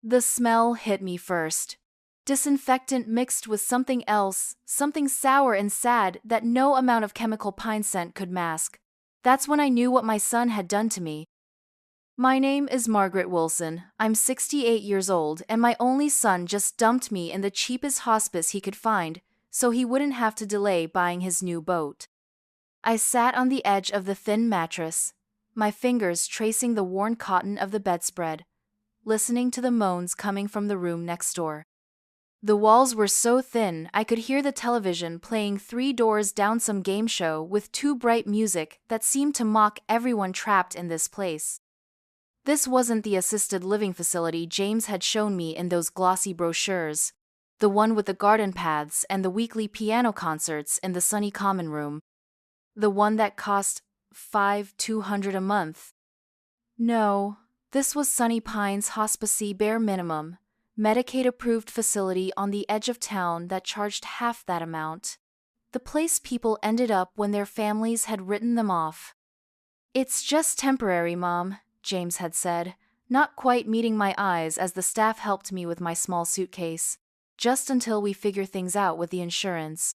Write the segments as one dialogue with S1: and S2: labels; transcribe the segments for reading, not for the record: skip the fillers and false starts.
S1: The smell hit me first. Disinfectant mixed with something else, something sour and sad that no amount of chemical pine scent could mask. That's when I knew what my son had done to me. My name is Margaret Wilson. I'm 68 years old, and my only son just dumped me in the cheapest hospice he could find, so he wouldn't have to delay buying his new boat. I sat on the edge of the thin mattress, my fingers tracing the worn cotton of the bedspread, listening to the moans coming from the room next door. The walls were so thin I could hear the television playing 3 doors down some game show with too bright music that seemed to mock everyone trapped in this place. This wasn't the assisted living facility James had shown me in those glossy brochures, the one with the garden paths and the weekly piano concerts in the sunny common room, the one that cost $5,200 a month. No, this was Sunny Pines Hospice bare minimum, Medicaid-approved facility on the edge of town that charged half that amount. The place people ended up when their families had written them off. "It's just temporary, Mom," James had said, not quite meeting my eyes as the staff helped me with my small suitcase, "just until we figure things out with the insurance."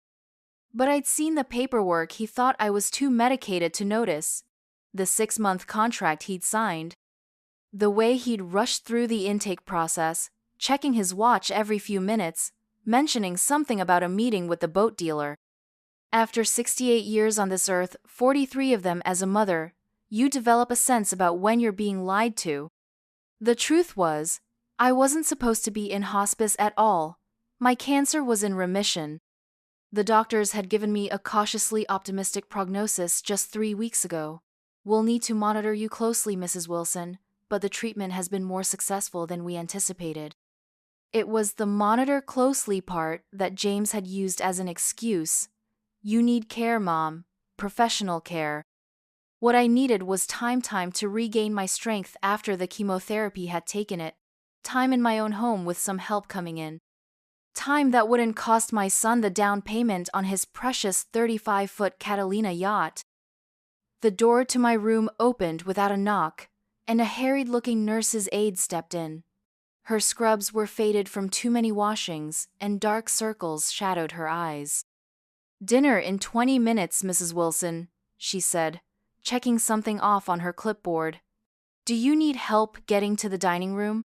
S1: But I'd seen the paperwork he thought I was too medicated to notice, the 6-month contract he'd signed, the way he'd rushed through the intake process, checking his watch every few minutes, mentioning something about a meeting with the boat dealer. After 68 years on this earth, 43 of them as a mother, you develop a sense about when you're being lied to. The truth was, I wasn't supposed to be in hospice at all. My cancer was in remission. The doctors had given me a cautiously optimistic prognosis just 3 weeks ago. "We'll need to monitor you closely, Mrs. Wilson, but the treatment has been more successful than we anticipated." It was the monitor closely part that James had used as an excuse. "You need care, Mom. Professional care." What I needed was time to regain my strength after the chemotherapy had taken it, time in my own home with some help coming in. Time that wouldn't cost my son the down payment on his precious 35-foot Catalina yacht. The door to my room opened without a knock, and a harried-looking nurse's aide stepped in. Her scrubs were faded from too many washings, and dark circles shadowed her eyes. "Dinner in 20 minutes, Mrs. Wilson," she said, checking something off on her clipboard. "Do you need help getting to the dining room?"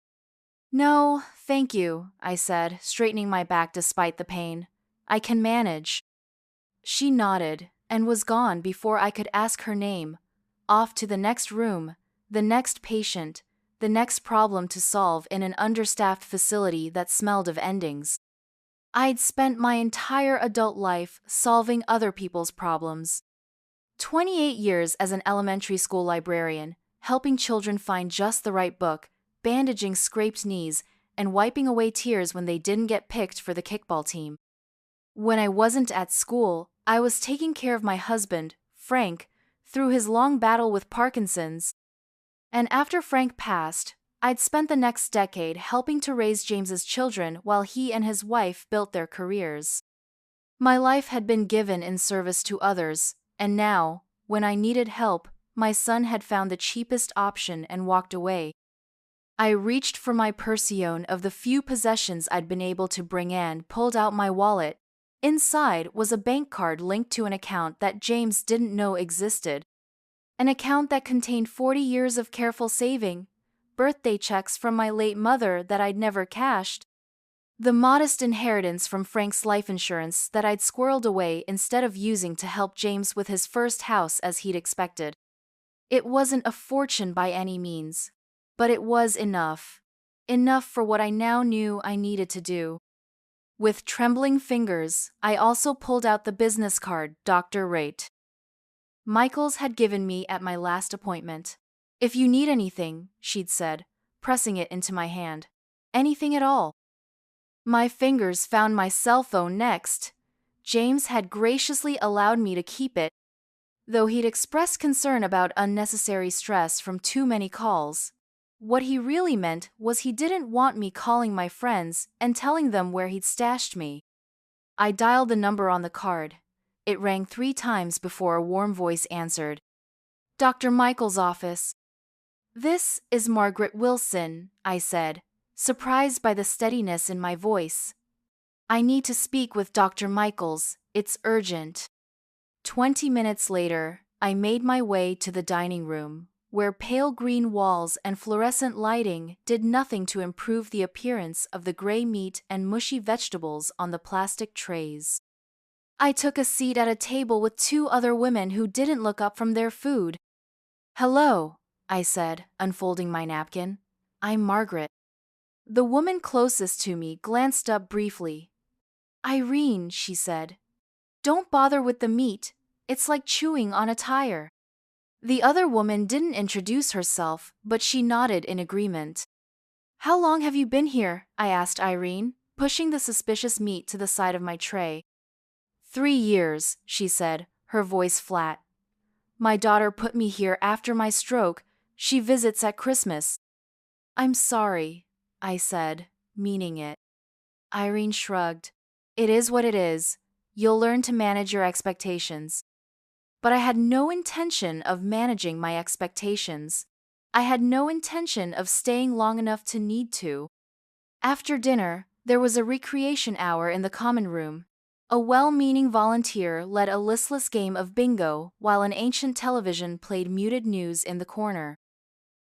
S1: "No, thank you," I said, straightening my back despite the pain. "I can manage." She nodded and was gone before I could ask her name, off to the next room, the next patient, the next problem to solve in an understaffed facility that smelled of endings. I'd spent my entire adult life solving other people's problems. 28 years as an elementary school librarian, helping children find just the right book, bandaging scraped knees, and wiping away tears when they didn't get picked for the kickball team. When I wasn't at school, I was taking care of my husband, Frank, through his long battle with Parkinson's. And after Frank passed, I'd spent the next decade helping to raise James's children while he and his wife built their careers. My life had been given in service to others, and now, when I needed help, my son had found the cheapest option and walked away. I reached for my Persione of the few possessions I'd been able to bring in, pulled out my wallet. Inside was a bank card linked to an account that James didn't know existed. An account that contained 40 years of careful saving, birthday checks from my late mother that I'd never cashed, the modest inheritance from Frank's life insurance that I'd squirreled away instead of using to help James with his first house as he'd expected. It wasn't a fortune by any means, but it was enough. Enough for what I now knew I needed to do. With trembling fingers, I also pulled out the business card Dr. Rate Michaels had given me at my last appointment. "If you need anything," she'd said, pressing it into my hand. "Anything at all." My fingers found my cell phone next. James had graciously allowed me to keep it, though he'd expressed concern about unnecessary stress from too many calls. What he really meant was he didn't want me calling my friends and telling them where he'd stashed me. I dialed the number on the card. It rang 3 times before a warm voice answered. "Dr. Michael's office." "This is Margaret Wilson," I said, surprised by the steadiness in my voice. I need to speak with Dr. Michaels, it's urgent. 20 minutes later, I made my way to the dining room, where pale green walls and fluorescent lighting did nothing to improve the appearance of the gray meat and mushy vegetables on the plastic trays. I took a seat at a table with two other women who didn't look up from their food. "Hello," I said, unfolding my napkin. "I'm Margaret." The woman closest to me glanced up briefly. "Irene," she said. "Don't bother with the meat, it's like chewing on a tire." The other woman didn't introduce herself, but she nodded in agreement. "How long have you been here?" I asked Irene, pushing the suspicious meat to the side of my tray. 3 years, she said, her voice flat. "My daughter put me here after my stroke. She visits at Christmas." "I'm sorry," I said, meaning it. Irene shrugged. "It is what it is. You'll learn to manage your expectations." But I had no intention of managing my expectations. I had no intention of staying long enough to need to. After dinner, there was a recreation hour in the common room. A well-meaning volunteer led a listless game of bingo while an ancient television played muted news in the corner.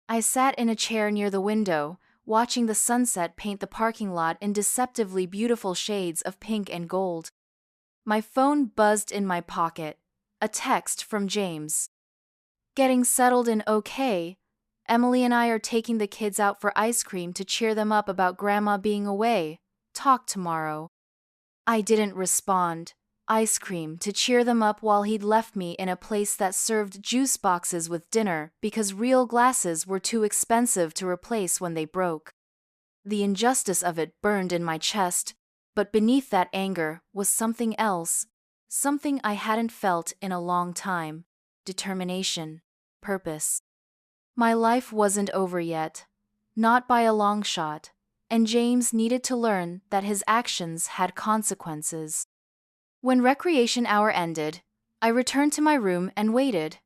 S1: I sat in a chair near the window, watching the sunset paint the parking lot in deceptively beautiful shades of pink and gold. My phone buzzed in my pocket. A text from James. "Getting settled in okay. Emily and I are taking the kids out for ice cream to cheer them up about Grandma being away. Talk tomorrow." I didn't respond. Ice cream to cheer them up while he'd left me in a place that served juice boxes with dinner because real glasses were too expensive to replace when they broke. The injustice of it burned in my chest, but beneath that anger was something else, something I hadn't felt in a long time: determination, purpose. My life wasn't over yet, not by a long shot, and James needed to learn that his actions had consequences. When recreation hour ended, I returned to my room and waited.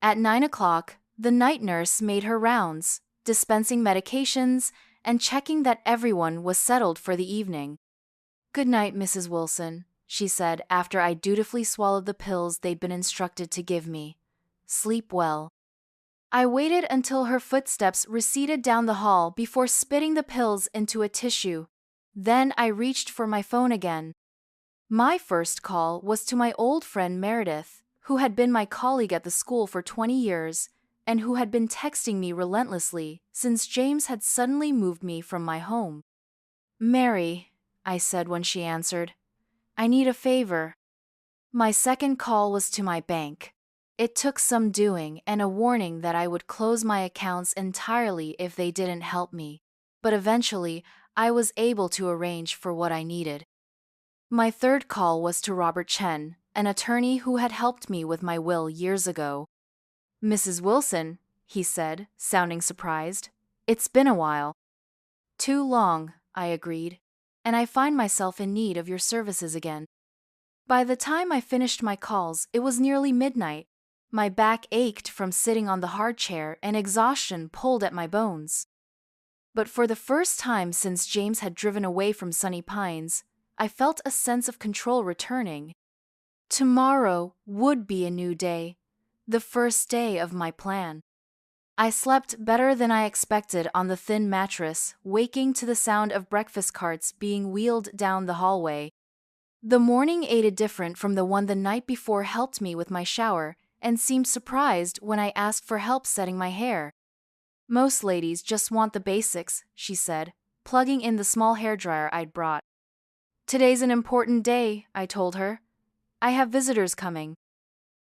S1: At 9 o'clock, the night nurse made her rounds, dispensing medications and checking that everyone was settled for the evening. "Good night, Mrs. Wilson," she said after I dutifully swallowed the pills they'd been instructed to give me. "Sleep well." I waited until her footsteps receded down the hall before spitting the pills into a tissue. Then I reached for my phone again. My first call was to my old friend Meredith, who had been my colleague at the school for 20 years, and who had been texting me relentlessly since James had suddenly moved me from my home. "Mary," I said when she answered, "I need a favor." My second call was to my bank. It took some doing and a warning that I would close my accounts entirely if they didn't help me, but eventually I was able to arrange for what I needed. My third call was to Robert Chen, an attorney who had helped me with my will years ago. "Mrs. Wilson," he said, sounding surprised. "It's been a while." "Too long," I agreed, "and I find myself in need of your services again." By the time I finished my calls, it was nearly midnight. My back ached from sitting on the hard chair and exhaustion pulled at my bones. But for the first time since James had driven away from Sunny Pines, I felt a sense of control returning. Tomorrow would be a new day, the first day of my plan. I slept better than I expected on the thin mattress, waking to the sound of breakfast carts being wheeled down the hallway. The morning aide different from the one the night before helped me with my shower and seemed surprised when I asked for help setting my hair. "Most ladies just want the basics," she said, plugging in the small hairdryer I'd brought. "Today's an important day," I told her. "I have visitors coming."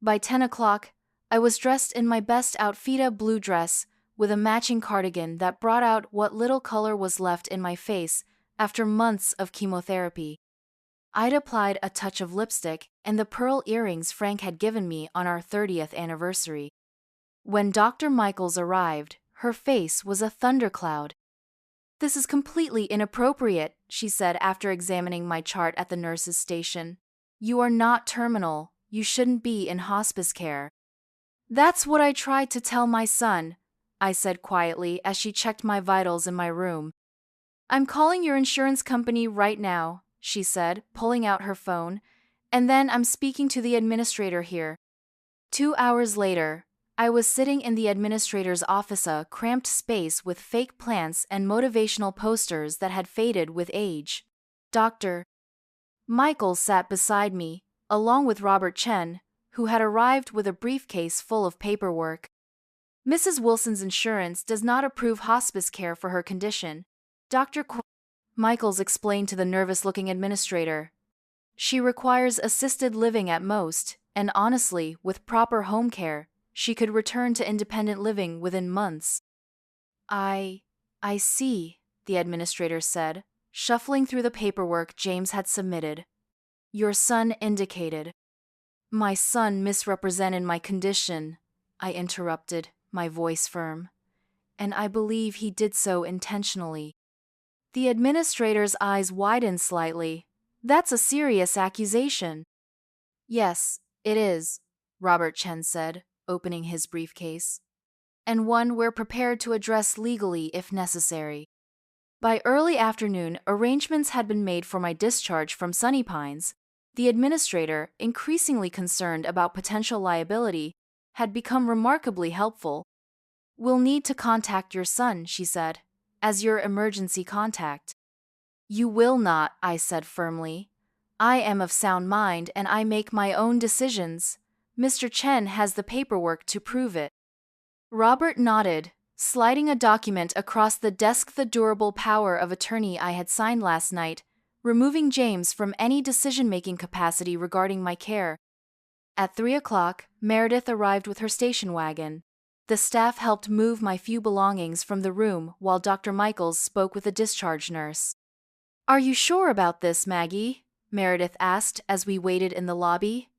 S1: By 10 o'clock, I was dressed in my best Outfita blue dress with a matching cardigan that brought out what little color was left in my face after months of chemotherapy. I'd applied a touch of lipstick and the pearl earrings Frank had given me on our 30th anniversary. When Dr. Michaels arrived, her face was a thundercloud. "This is completely inappropriate," she said after examining my chart at the nurse's station. "You are not terminal. You shouldn't be in hospice care." "That's what I tried to tell my son," I said quietly as she checked my vitals in my room. I'm calling your insurance company right now, she said, pulling out her phone, and then I'm speaking to the administrator here. 2 hours later, I was sitting in the administrator's office, a cramped space with fake plants and motivational posters that had faded with age. Dr. Michael sat beside me, along with Robert Chen, who had arrived with a briefcase full of paperwork. Mrs. Wilson's insurance does not approve hospice care for her condition, Dr. Michaels explained to the nervous-looking administrator. She requires assisted living at most, and honestly, with proper home care, she could return to independent living within months. I see, the administrator said, shuffling through the paperwork James had submitted. Your son indicated. My son misrepresented my condition, I interrupted, my voice firm. And I believe he did so intentionally. The administrator's eyes widened slightly. That's a serious accusation. Yes, it is, Robert Chen said, opening his briefcase. And one we're prepared to address legally if necessary. By early afternoon, arrangements had been made for my discharge from Sunny Pines. The administrator, increasingly concerned about potential liability, had become remarkably helpful. We'll need to contact your son, she said, as your emergency contact. You will not, I said firmly. I am of sound mind and I make my own decisions. Mr. Chen has the paperwork to prove it. Robert nodded, sliding a document across the desk. The durable power of attorney I had signed last night, removing James from any decision-making capacity regarding my care. At 3 o'clock, Meredith arrived with her station wagon. The staff helped move my few belongings from the room while Dr. Michaels spoke with a discharge nurse. Are you sure about this, Maggie? Meredith asked as we waited in the lobby.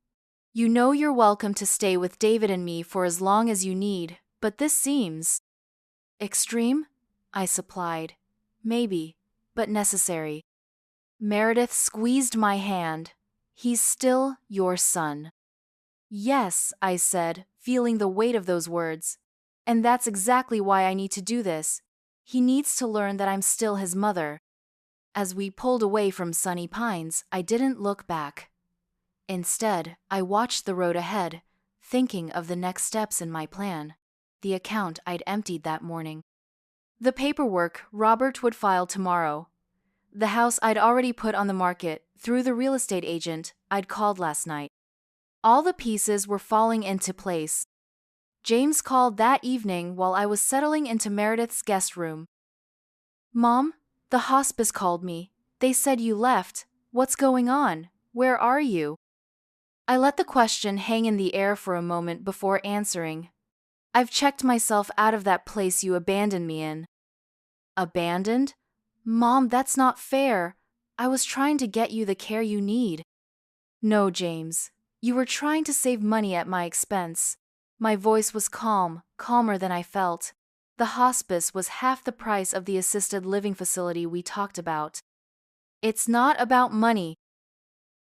S1: You know you're welcome to stay with David and me for as long as you need, but this seems extreme? I supplied. Maybe, but necessary. Meredith squeezed my hand. He's still your son. Yes, I said, feeling the weight of those words. And that's exactly why I need to do this. He needs to learn that I'm still his mother. As we pulled away from Sunny Pines, I didn't look back. Instead, I watched the road ahead, thinking of the next steps in my plan, the account I'd emptied that morning. The paperwork Robert would file tomorrow. The house I'd already put on the market through the real estate agent I'd called last night. All the pieces were falling into place. James called that evening while I was settling into Meredith's guest room. Mom, the hospice called me. They said you left. What's going on? Where are you? I let the question hang in the air for a moment before answering. I've checked myself out of that place you abandoned me in. Abandoned? Mom, that's not fair. I was trying to get you the care you need. No, James. You were trying to save money at my expense. My voice was calm, calmer than I felt. The hospice was half the price of the assisted living facility we talked about. It's not about money.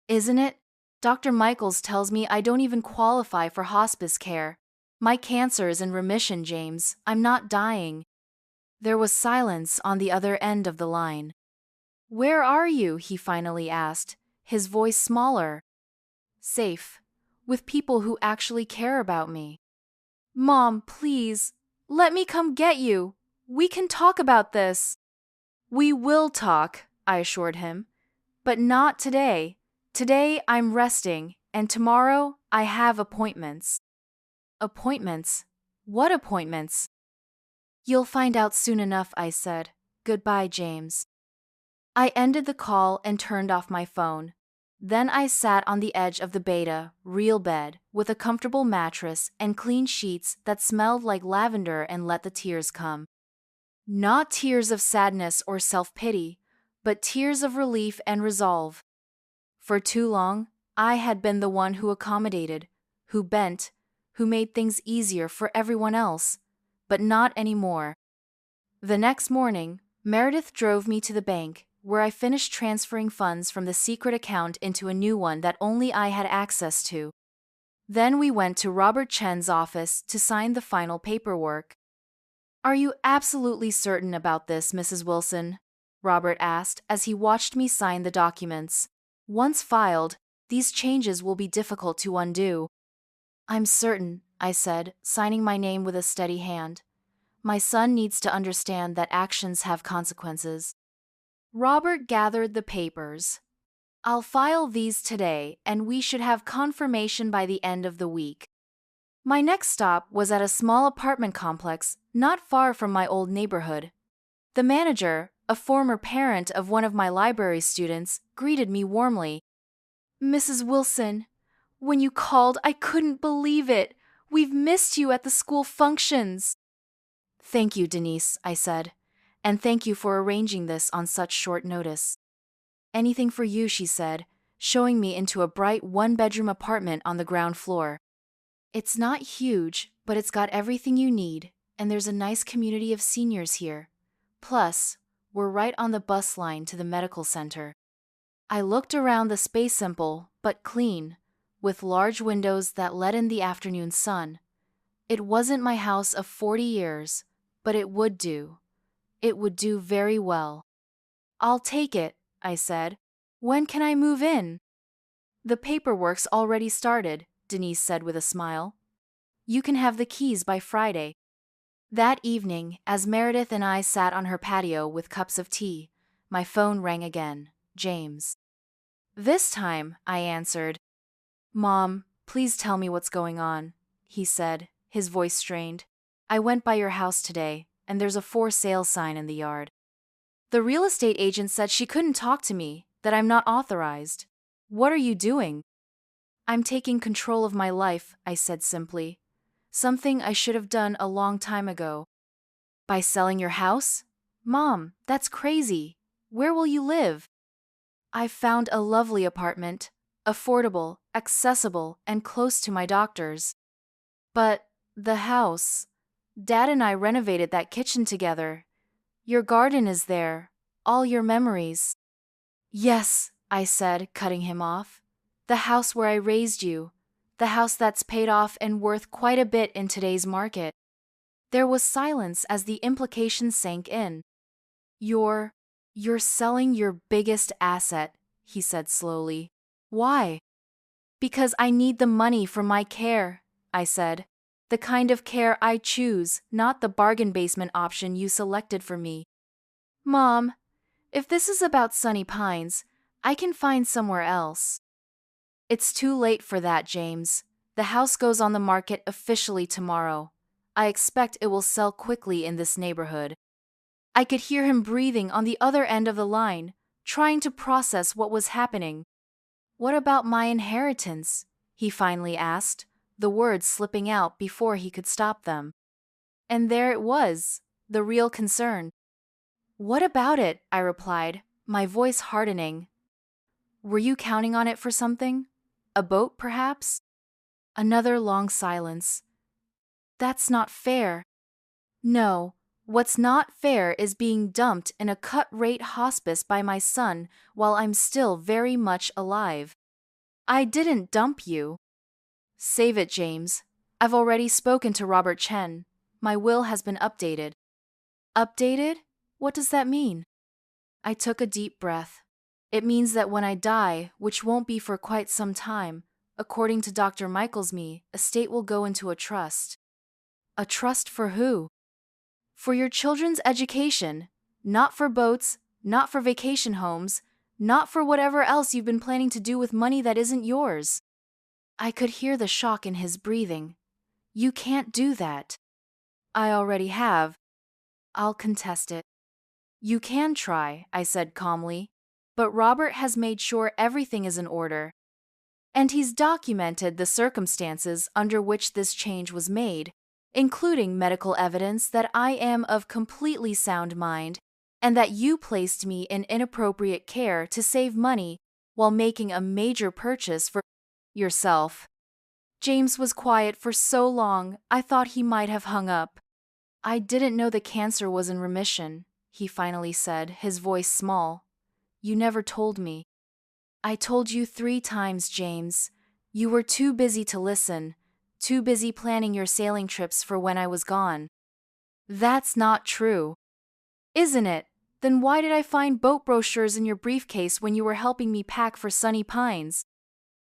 S1: Isn't it? Dr. Michaels tells me I don't even qualify for hospice care. My cancer is in remission, James. I'm not dying. There was silence on the other end of the line. Where are you? He finally asked, his voice smaller. Safe. With people who actually care about me. Mom, please. Let me come get you. We can talk about this. We will talk, I assured him. But not today. Today I'm resting, and tomorrow I have appointments. Appointments? What appointments? You'll find out soon enough, I said. Goodbye, James. I ended the call and turned off my phone. Then I sat on the edge of the beta, real bed, with a comfortable mattress and clean sheets that smelled like lavender and let the tears come. Not tears of sadness or self-pity, but tears of relief and resolve. For too long, I had been the one who accommodated, who bent, who made things easier for everyone else, but not anymore. The next morning, Meredith drove me to the bank, where I finished transferring funds from the secret account into a new one that only I had access to. Then we went to Robert Chen's office to sign the final paperwork. Are you absolutely certain about this, Mrs. Wilson? Robert asked as he watched me sign the documents. Once filed, these changes will be difficult to undo. I'm certain, I said, signing my name with a steady hand. My son needs to understand that actions have consequences. Robert gathered the papers. I'll file these today, and we should have confirmation by the end of the week. My next stop was at a small apartment complex not far from my old neighborhood. The manager, a former parent of one of my library students, greeted me warmly. Mrs. Wilson, when you called, I couldn't believe it. We've missed you at the school functions. Thank you, Denise, I said, and thank you for arranging this on such short notice. Anything for you, she said, showing me into a bright one-bedroom apartment on the ground floor. It's not huge, but it's got everything you need, and there's a nice community of seniors here. Plus, we're right on the bus line to the medical center. I looked around the space, simple but clean, with large windows that let in the afternoon sun. It wasn't my house of 40 years, but it would do. It would do very well. I'll take it, I said. When can I move in? The paperwork's already started, Denise said with a smile. You can have the keys by Friday. That evening, as Meredith and I sat on her patio with cups of tea, my phone rang again. James. This time, I answered. Mom, please tell me what's going on, he said, his voice strained. I went by your house today, and there's a for sale sign in the yard. The real estate agent said she couldn't talk to me, that I'm not authorized. What are you doing? I'm taking control of my life, I said simply. Something I should have done a long time ago. By selling your house? Mom, that's crazy. Where will you live? I've found a lovely apartment, affordable, accessible, and close to my doctor's. But the house. Dad and I renovated that kitchen together. Your garden is there, all your memories. Yes, I said, cutting him off. The house where I raised you. The house that's paid off and worth quite a bit in today's market. There was silence as the implication sank in. You're selling your biggest asset, he said slowly. Why? Because I need the money for my care, I said. The kind of care I choose, not the bargain basement option you selected for me. Mom, if this is about Sunny Pines, I can find somewhere else. It's too late for that, James. The house goes on the market officially tomorrow. I expect it will sell quickly in this neighborhood. I could hear him breathing on the other end of the line, trying to process what was happening. What about my inheritance? He finally asked, the words slipping out before he could stop them. And there it was, the real concern. What about it? I replied, my voice hardening. Were you counting on it for something? A boat, perhaps? Another long silence. That's not fair. No, what's not fair is being dumped in a cut-rate hospice by my son while I'm still very much alive. I didn't dump you. Save it, James. I've already spoken to Robert Chen. My will has been updated. Updated? What does that mean? I took a deep breath. It means that when I die, which won't be for quite some time, according to Dr. Michaelsme, estate will go into a trust. A trust for who? For your children's education, not for boats, not for vacation homes, not for whatever else you've been planning to do with money that isn't yours. I could hear the shock in his breathing. You can't do that. I already have. I'll contest it. You can try, I said calmly, but Robert has made sure everything is in order. And he's documented the circumstances under which this change was made, including medical evidence that I am of completely sound mind and that you placed me in inappropriate care to save money while making a major purchase for yourself. James was quiet for so long, I thought he might have hung up. I didn't know the cancer was in remission, he finally said, his voice small. You never told me. I told you 3 times, James. You were too busy to listen, too busy planning your sailing trips for when I was gone. That's not true. Isn't it? Then why did I find boat brochures in your briefcase when you were helping me pack for Sunny Pines?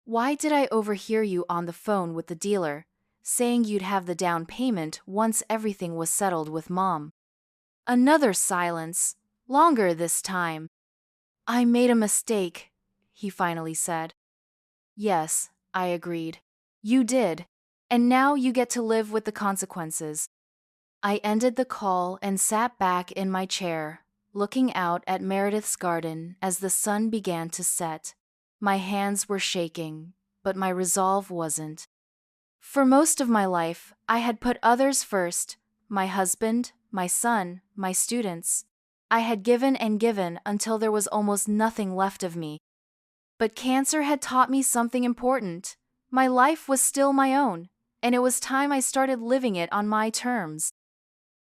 S1: Why did I overhear you on the phone with the dealer, saying you'd have the down payment once everything was settled with Mom? Another silence, longer this time. I made a mistake, he finally said. Yes, I agreed. You did. And now you get to live with the consequences. I ended the call and sat back in my chair, looking out at Meredith's garden as the sun began to set. My hands were shaking, but my resolve wasn't. For most of my life, I had put others first, my husband, my son, my students. I had given and given until there was almost nothing left of me. But cancer had taught me something important. My life was still my own, and it was time I started living it on my terms.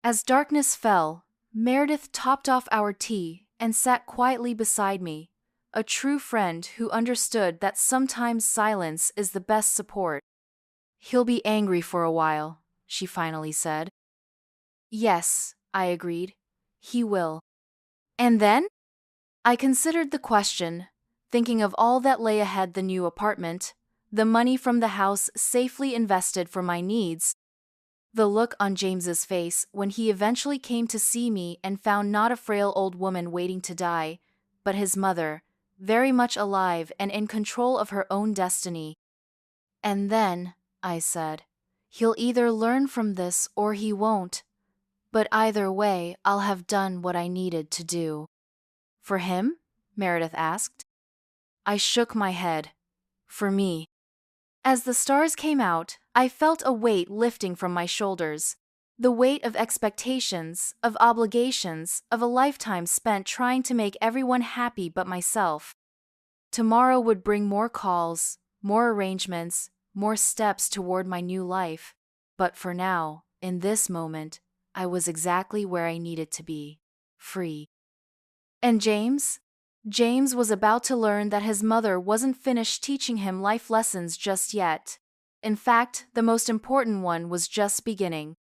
S1: As darkness fell, Meredith topped off our tea and sat quietly beside me, a true friend who understood that sometimes silence is the best support. He'll be angry for a while, she finally said. Yes, I agreed. He will. And then? I considered the question, thinking of all that lay ahead: the new apartment, the money from the house safely invested for my needs, the look on James's face when he eventually came to see me and found not a frail old woman waiting to die, but his mother, very much alive and in control of her own destiny. And then, I said, he'll either learn from this or he won't. But either way, I'll have done what I needed to do. For him? Meredith asked. I shook my head. For me. As the stars came out, I felt a weight lifting from my shoulders. The weight of expectations, of obligations, of a lifetime spent trying to make everyone happy but myself. Tomorrow would bring more calls, more arrangements, more steps toward my new life. But for now, in this moment, I was exactly where I needed to be. Free. And James? James was about to learn that his mother wasn't finished teaching him life lessons just yet. In fact, the most important one was just beginning.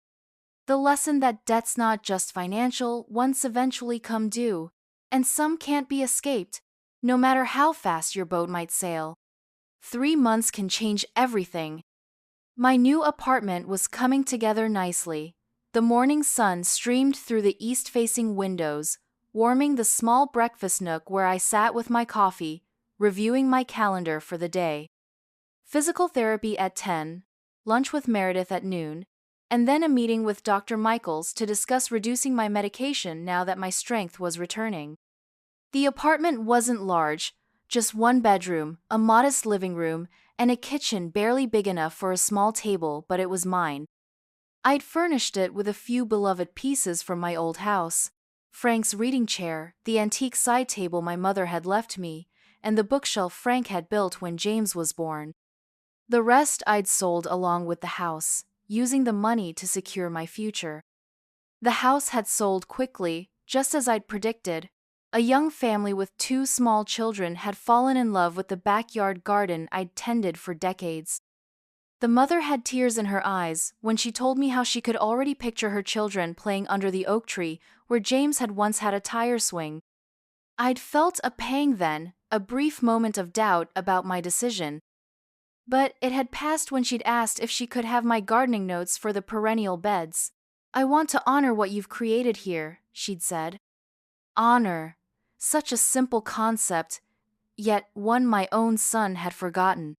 S1: The lesson that debt's not just financial, ones eventually come due, and some can't be escaped, no matter how fast your boat might sail. 3 months can change everything. My new apartment was coming together nicely. The morning sun streamed through the east-facing windows, warming the small breakfast nook where I sat with my coffee, reviewing my calendar for the day. Physical therapy at 10, lunch with Meredith at noon, and then a meeting with Dr. Michaels to discuss reducing my medication now that my strength was returning. The apartment wasn't large, just 1 bedroom, a modest living room, and a kitchen barely big enough for a small table, but it was mine. I'd furnished it with a few beloved pieces from my old house. Frank's reading chair, the antique side table my mother had left me, and the bookshelf Frank had built when James was born. The rest I'd sold along with the house, using the money to secure my future. The house had sold quickly, just as I'd predicted. A young family with 2 small children had fallen in love with the backyard garden I'd tended for decades. The mother had tears in her eyes when she told me how she could already picture her children playing under the oak tree where James had once had a tire swing. I'd felt a pang then, a brief moment of doubt about my decision. But it had passed when she'd asked if she could have my gardening notes for the perennial beds. I want to honor what you've created here, she'd said. Honor. Such a simple concept, yet one my own son had forgotten.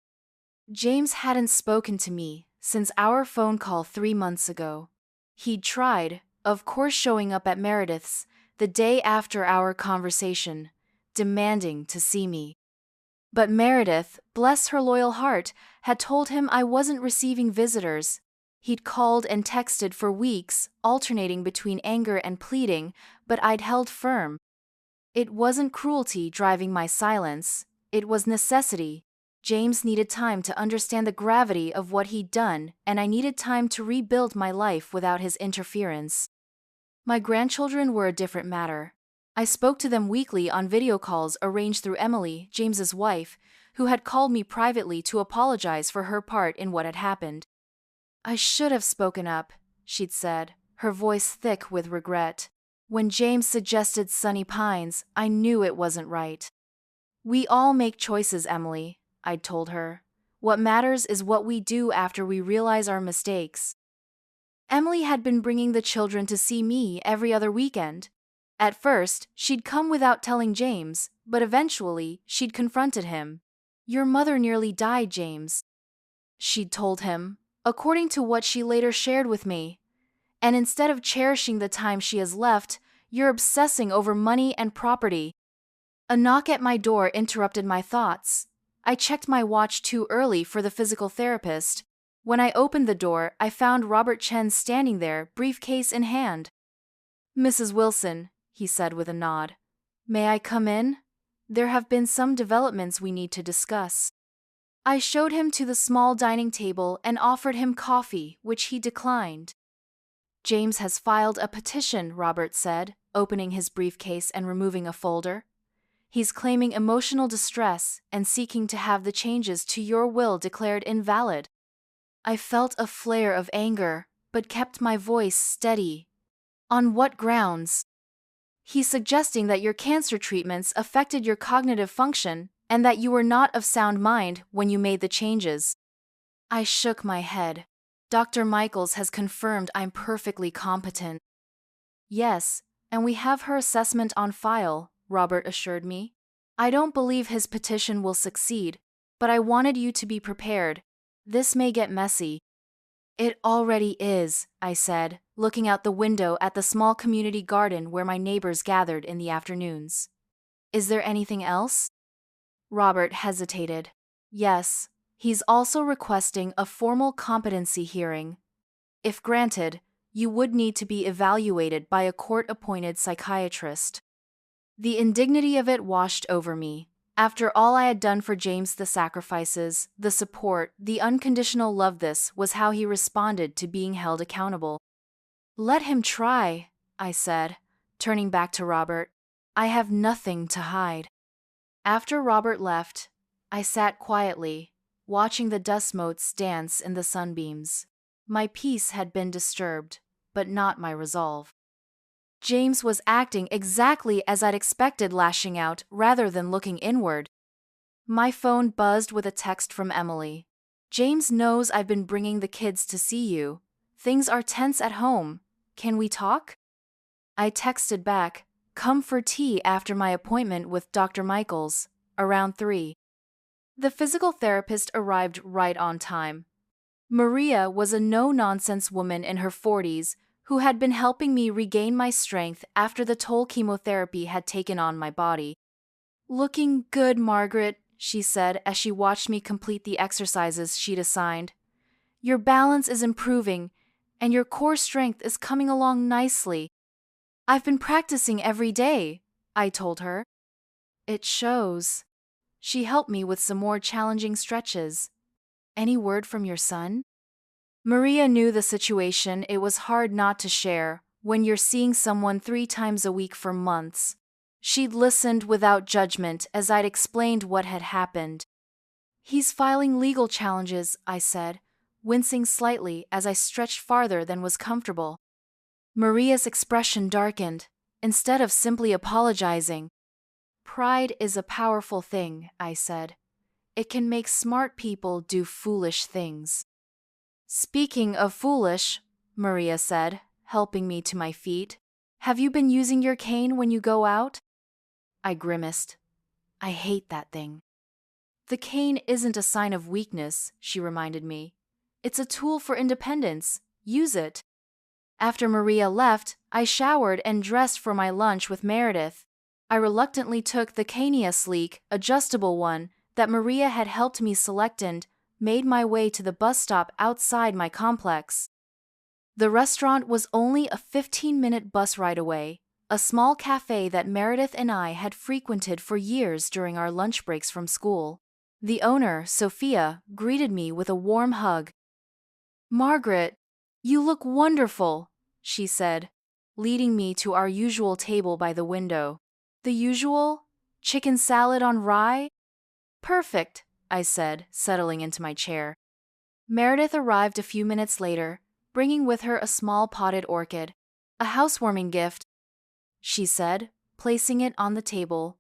S1: James hadn't spoken to me since our phone call 3 months ago. He'd tried, of course, showing up at Meredith's the day after our conversation, demanding to see me. But Meredith, bless her loyal heart, had told him I wasn't receiving visitors. He'd called and texted for weeks, alternating between anger and pleading, but I'd held firm. It wasn't cruelty driving my silence, it was necessity. James needed time to understand the gravity of what he'd done, and I needed time to rebuild my life without his interference. My grandchildren were a different matter. I spoke to them weekly on video calls arranged through Emily, James's wife, who had called me privately to apologize for her part in what had happened. I should have spoken up, she'd said, her voice thick with regret. When James suggested Sunny Pines, I knew it wasn't right. We all make choices, Emily, I'd told her. What matters is what we do after we realize our mistakes. Emily had been bringing the children to see me every other weekend. At first, she'd come without telling James, but eventually, she'd confronted him. Your mother nearly died, James, she'd told him, according to what she later shared with me. And instead of cherishing the time she has left, you're obsessing over money and property. A knock at my door interrupted my thoughts. I checked my watch too early for the physical therapist. When I opened the door, I found Robert Chen standing there, briefcase in hand. Mrs. Wilson, he said with a nod. May I come in? There have been some developments we need to discuss. I showed him to the small dining table and offered him coffee, which he declined. James has filed a petition, Robert said, opening his briefcase and removing a folder. He's claiming emotional distress and seeking to have the changes to your will declared invalid. I felt a flare of anger, but kept my voice steady. On what grounds? He's suggesting that your cancer treatments affected your cognitive function and that you were not of sound mind when you made the changes. I shook my head. Dr. Michaels has confirmed I'm perfectly competent. Yes, and we have her assessment on file, Robert assured me. I don't believe his petition will succeed, but I wanted you to be prepared. This may get messy. It already is, I said, looking out the window at the small community garden where my neighbors gathered in the afternoons. Is there anything else? Robert hesitated. Yes, he's also requesting a formal competency hearing. If granted, you would need to be evaluated by a court-appointed psychiatrist. The indignity of it washed over me. After all I had done for James, the sacrifices, the support, the unconditional love, this was how he responded to being held accountable. Let him try, I said, turning back to Robert. I have nothing to hide. After Robert left, I sat quietly, watching the dust motes dance in the sunbeams. My peace had been disturbed, but not my resolve. James was acting exactly as I'd expected, lashing out rather than looking inward. My phone buzzed with a text from Emily. James knows I've been bringing the kids to see you. Things are tense at home. Can we talk? I texted back, come for tea after my appointment with Dr. Michaels, around 3. The physical therapist arrived right on time. Maria was a no-nonsense woman in her 40s who had been helping me regain my strength after the toll chemotherapy had taken on my body. Looking good, Margaret, she said as she watched me complete the exercises she'd assigned. Your balance is improving, and your core strength is coming along nicely. I've been practicing every day, I told her. It shows. She helped me with some more challenging stretches. Any word from your son? Maria knew the situation. It was hard not to share when you're seeing someone 3 times a week for months. She'd listened without judgment as I'd explained what had happened. He's filing legal challenges, I said, wincing slightly as I stretched farther than was comfortable. Maria's expression darkened, instead of simply apologizing. Pride is a powerful thing, I said. It can make smart people do foolish things. Speaking of foolish, Maria said, helping me to my feet, have you been using your cane when you go out? I grimaced. I hate that thing. The cane isn't a sign of weakness, she reminded me. It's a tool for independence. Use it. After Maria left, I showered and dressed for my lunch with Meredith. I reluctantly took the Cania sleek, adjustable one that Maria had helped me select and made my way to the bus stop outside my complex. The restaurant was only a 15-minute bus ride away, a small cafe that Meredith and I had frequented for years during our lunch breaks from school. The owner, Sophia, greeted me with a warm hug. Margaret, you look wonderful, she said, leading me to our usual table by the window. The usual? Chicken salad on rye? Perfect, I said, settling into my chair. Meredith arrived a few minutes later, bringing with her a small potted orchid, a housewarming gift. she said, placing it on the table.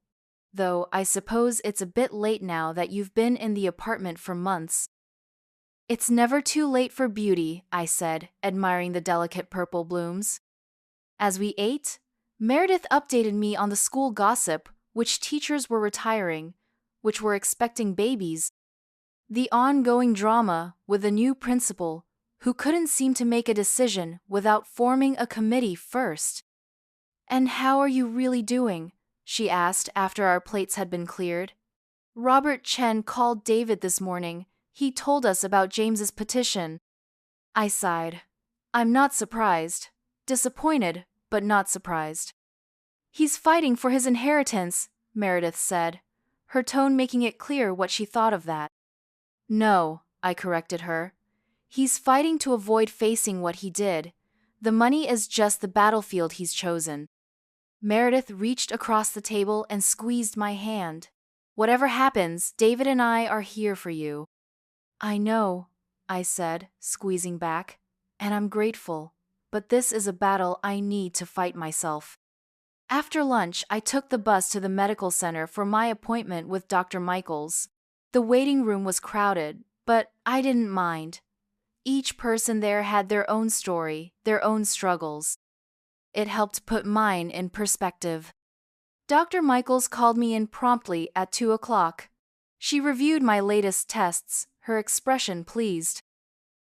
S1: Though I suppose it's a bit late now that you've been in the apartment for months. It's never too late for beauty, I said, admiring the delicate purple blooms. As we ate, Meredith updated me on the school gossip, which teachers were retiring, which were expecting babies, the ongoing drama with a new principal who couldn't seem to make a decision without forming a committee first. "And how are you really doing?" she asked after our plates had been cleared. "Robert Chen called David this morning. He told us about James's petition." I sighed. I'm not surprised. Disappointed, but not surprised. "He's fighting for his inheritance," Meredith said, her tone making it clear what she thought of that. "No," I corrected her. "He's fighting to avoid facing what he did. The money is just the battlefield he's chosen." Meredith reached across the table and squeezed my hand. "Whatever happens, David and I are here for you." "I know," I said, squeezing back, "and I'm grateful. But this is a battle I need to fight myself." After lunch, I took the bus to the medical center for my appointment with Dr. Michaels. The waiting room was crowded, but I didn't mind. Each person there had their own story, their own struggles. It helped put mine in perspective. Dr. Michaels called me in promptly at 2 o'clock. She reviewed my latest tests, her expression pleased.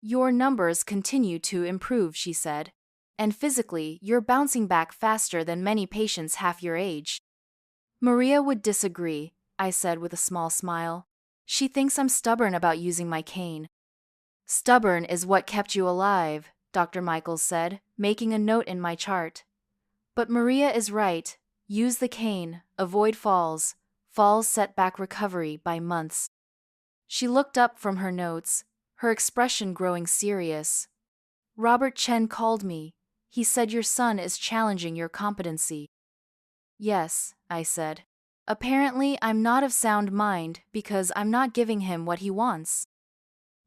S1: "Your numbers continue to improve," she said. "And physically, you're bouncing back faster than many patients half your age." "Maria would disagree," I said with a small smile. "She thinks I'm stubborn about using my cane." "Stubborn is what kept you alive," Dr. Michaels said, making a note in my chart. "But Maria is right. Use the cane, avoid falls. Falls set back recovery by months." She looked up from her notes, her expression growing serious. "Robert Chen called me. He said your son is challenging your competency." "Yes," I said. "Apparently I'm not of sound mind because I'm not giving him what he wants."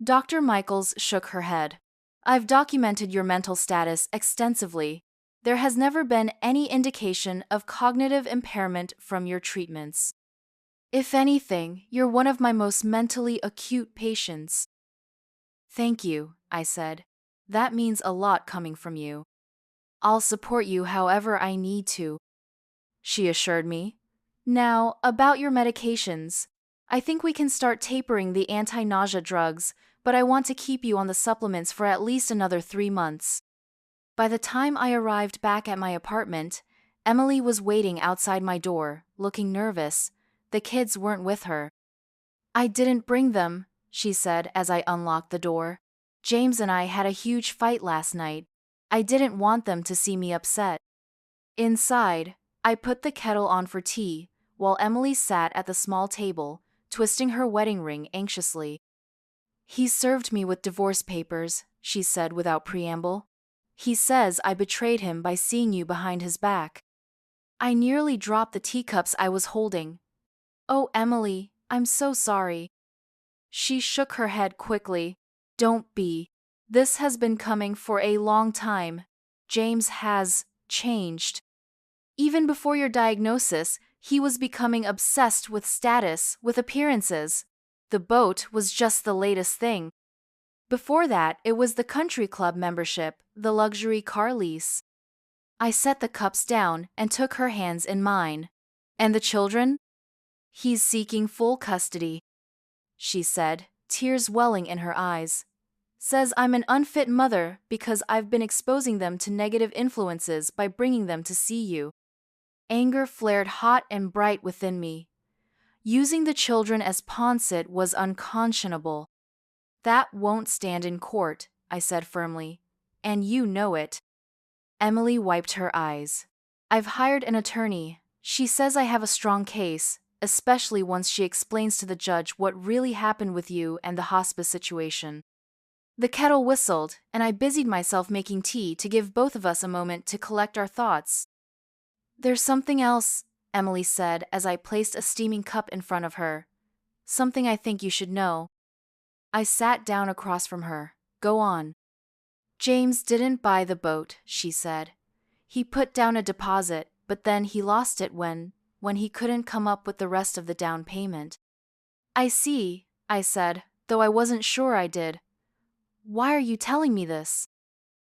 S1: Dr. Michaels shook her head. "I've documented your mental status extensively. There has never been any indication of cognitive impairment from your treatments. If anything, you're one of my most mentally acute patients." "Thank you," I said. "That means a lot coming from you." "I'll support you however I need to," she assured me. "Now, about your medications. I think we can start tapering the anti-nausea drugs, but I want to keep you on the supplements for at least another 3 months." By the time I arrived back at my apartment, Emily was waiting outside my door, looking nervous. The kids weren't with her. "I didn't bring them," she said as I unlocked the door. "James and I had a huge fight last night. I didn't want them to see me upset." Inside, I put the kettle on for tea, while Emily sat at the small table, twisting her wedding ring anxiously. "He served me with divorce papers," she said without preamble. "He says I betrayed him by seeing you behind his back." I nearly dropped the teacups I was holding. "Oh, Emily, I'm so sorry." She shook her head quickly. "Don't be. This has been coming for a long time. James has changed. Even before your diagnosis, he was becoming obsessed with status, with appearances. The boat was just the latest thing. Before that, it was the country club membership, the luxury car lease." I set the cups down and took her hands in mine. "And the children?" "He's seeking full custody," she said, tears welling in her eyes. "Says I'm an unfit mother because I've been exposing them to negative influences by bringing them to see you." Anger flared hot and bright within me. Using the children as pawnsit was unconscionable. "That won't stand in court," I said firmly. "And you know it." Emily wiped her eyes. "I've hired an attorney. She says I have a strong case, especially once she explains to the judge what really happened with you and the hospice situation." The kettle whistled, and I busied myself making tea to give both of us a moment to collect our thoughts. "There's something else," Emily said as I placed a steaming cup in front of her. "Something I think you should know." I sat down across from her. "Go on." "James didn't buy the boat," she said. "He put down a deposit, but then he lost it when he couldn't come up with the rest of the down payment. I see, I said, though I wasn't sure I did. Why are you telling me this?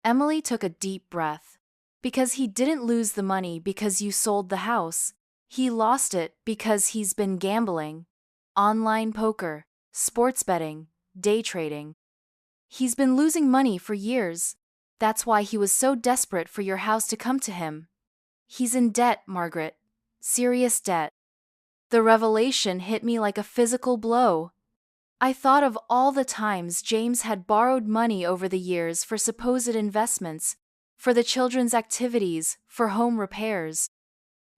S1: Emily took a deep breath. Because he didn't lose the money because you sold the house. He lost it because he's been gambling. Online poker, sports betting, day trading. He's been losing money for years. That's why he was so desperate for your house to come to him. He's in debt, Margaret. Serious debt. The revelation hit me like a physical blow. I thought of all the times James had borrowed money over the years for supposed investments, for the children's activities, for home repairs.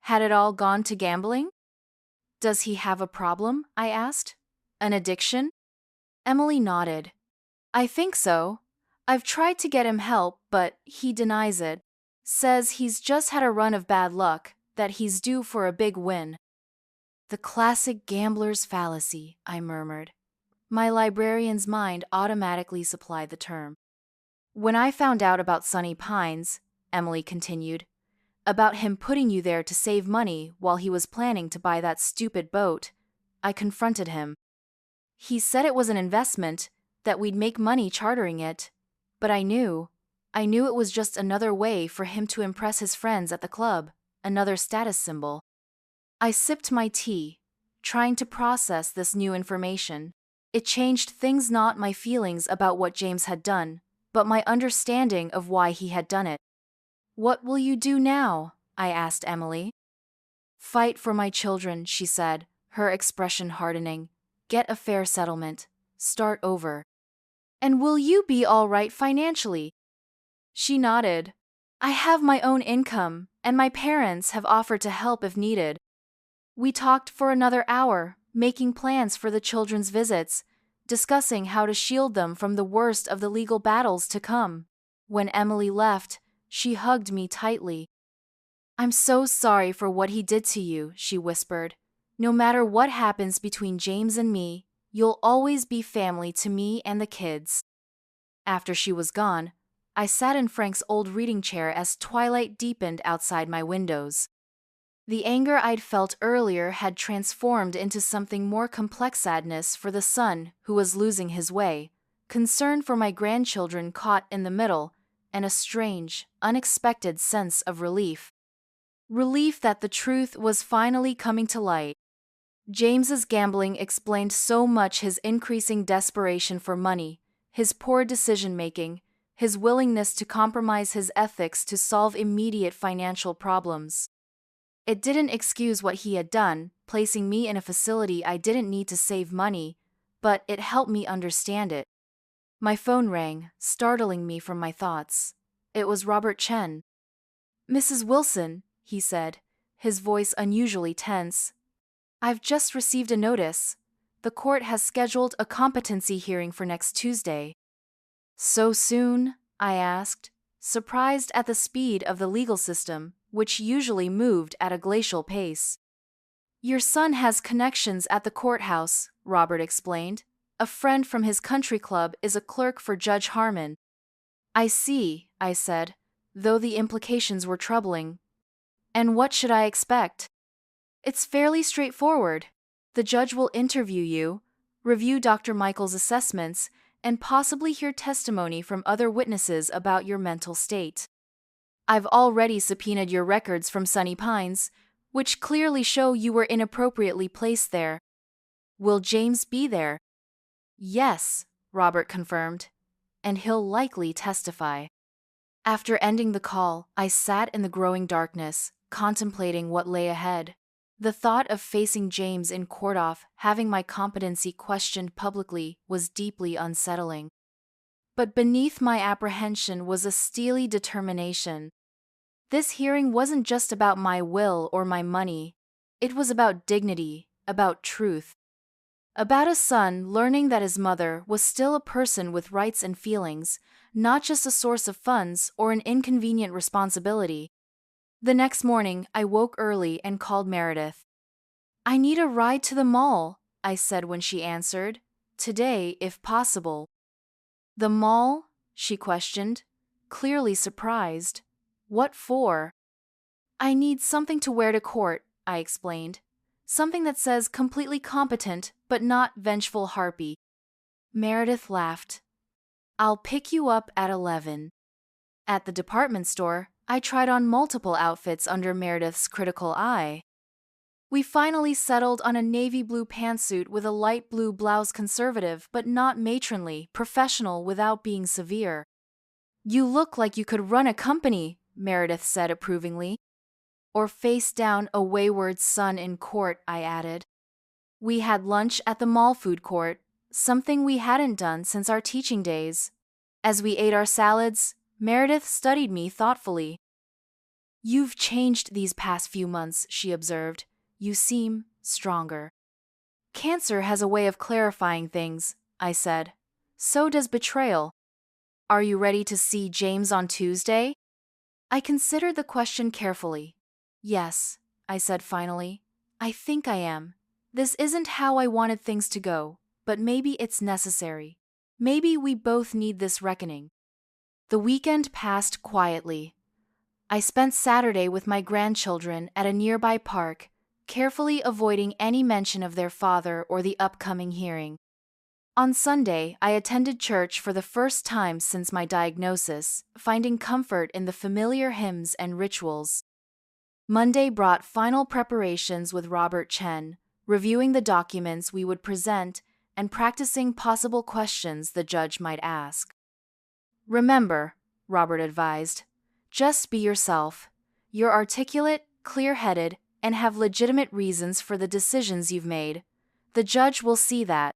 S1: Had it all gone to gambling? Does he have a problem? I asked. An addiction? Emily nodded. I think so. I've tried to get him help, but he denies it. Says he's just had a run of bad luck, that he's due for a big win. The classic gambler's fallacy, I murmured. My librarian's mind automatically supplied the term. When I found out about Sunny Pines, Emily continued, about him putting you there to save money while he was planning to buy that stupid boat, I confronted him. He said it was an investment, that we'd make money chartering it, but I knew it was just another way for him to impress his friends at the club, another status symbol. I sipped my tea, trying to process this new information. It changed things, not my feelings about what James had done, but my understanding of why he had done it. What will you do now? I asked Emily. Fight for my children, she said, her expression hardening. Get a fair settlement. Start over. And will you be all right financially? She nodded. I have my own income, and my parents have offered to help if needed. We talked for another hour, making plans for the children's visits, discussing how to shield them from the worst of the legal battles to come. When Emily left, she hugged me tightly. I'm so sorry for what he did to you, she whispered. No matter what happens between James and me, you'll always be family to me and the kids. After she was gone, I sat in Frank's old reading chair as twilight deepened outside my windows. The anger I'd felt earlier had transformed into something more complex: sadness for the son who was losing his way, concern for my grandchildren caught in the middle, and a strange, unexpected sense of relief. Relief that the truth was finally coming to light. James's gambling explained so much: his increasing desperation for money, his poor decision-making, his willingness to compromise his ethics to solve immediate financial problems. It didn't excuse what he had done, placing me in a facility I didn't need to save money, but it helped me understand it. My phone rang, startling me from my thoughts. It was Robert Chen. Mrs. Wilson, he said, his voice unusually tense. I've just received a notice. The court has scheduled a competency hearing for next Tuesday. So soon? I asked, surprised at the speed of the legal system, which usually moved at a glacial pace. Your son has connections at the courthouse, Robert explained. A friend from his country club is a clerk for Judge Harmon. I see, I said, though the implications were troubling. And what should I expect? It's fairly straightforward. The judge will interview you, review Dr. Michael's assessments, and possibly hear testimony from other witnesses about your mental state. I've already subpoenaed your records from Sunny Pines, which clearly show you were inappropriately placed there. Will James be there? Yes, Robert confirmed, and he'll likely testify. After ending the call, I sat in the growing darkness, contemplating what lay ahead. The thought of facing James in court, having my competency questioned publicly, was deeply unsettling. But beneath my apprehension was a steely determination. This hearing wasn't just about my will or my money. It was about dignity, about truth. About a son learning that his mother was still a person with rights and feelings, not just a source of funds or an inconvenient responsibility. The next morning, I woke early and called Meredith. I need a ride to the mall, I said when she answered. Today, if possible. The mall? She questioned, clearly surprised. What for? I need something to wear to court, I explained. Something that says completely competent, but not vengeful harpy. Meredith laughed. I'll pick you up at 11. At the department store, I tried on multiple outfits under Meredith's critical eye. We finally settled on a navy blue pantsuit with a light blue blouse, conservative but not matronly, professional without being severe. You look like you could run a company, Meredith said approvingly. Or face down a wayward son in court, I added. We had lunch at the mall food court, something we hadn't done since our teaching days. As we ate our salads, Meredith studied me thoughtfully. You've changed these past few months, she observed. You seem stronger. Cancer has a way of clarifying things, I said. So does betrayal. Are you ready to see James on Tuesday? I considered the question carefully. Yes, I said finally. I think I am. This isn't how I wanted things to go, but maybe it's necessary. Maybe we both need this reckoning. The weekend passed quietly. I spent Saturday with my grandchildren at a nearby park, carefully avoiding any mention of their father or the upcoming hearing. On Sunday, I attended church for the first time since my diagnosis, finding comfort in the familiar hymns and rituals. Monday brought final preparations with Robert Chen, reviewing the documents we would present and practicing possible questions the judge might ask. Remember, Robert advised, just be yourself. You're articulate, clear-headed, and have legitimate reasons for the decisions you've made. The judge will see that.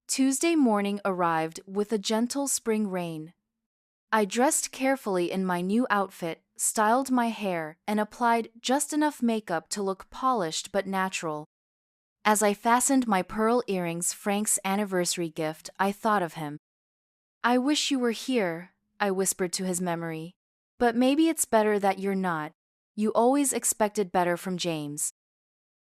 S1: Tuesday morning arrived with a gentle spring rain. I dressed carefully in my new outfit, styled my hair, and applied just enough makeup to look polished but natural. As I fastened my pearl earrings, Frank's anniversary gift, I thought of him. I wish you were here, I whispered to his memory. But maybe it's better that you're not. You always expected better from James.